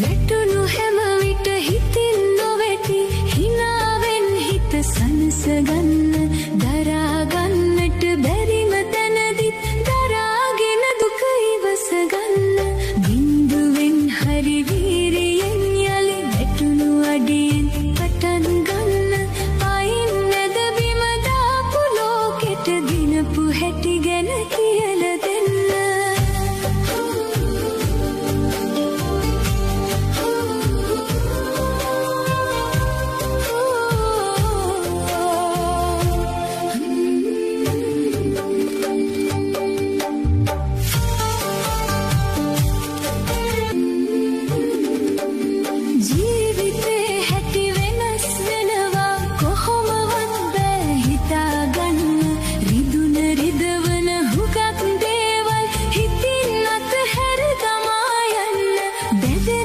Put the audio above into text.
වැටුණු හැම විට හිතින් නොවැටි හිනාවෙන් හිත සනසගන්න දරාගන්නට බැරිම තැනදිත් දරාගෙන දුක ඉවසගන්න බින්දුවෙන් හරි වීරියෙන් යලි වැටුණු අඩියෙන් පටන් ගන්න පයින් නැද බිම දාපු ලෝකෙට දිනපු හැටි ගැන කියලා දෙන්න ජීවිතේ හැටි වෙනස් වෙනවා කොහොමවත් බෑ හිතාගන්න රිදුන රිදවන හුඟක් දේවල් හිතින් අතහැර තමා යන්න බැඳෙන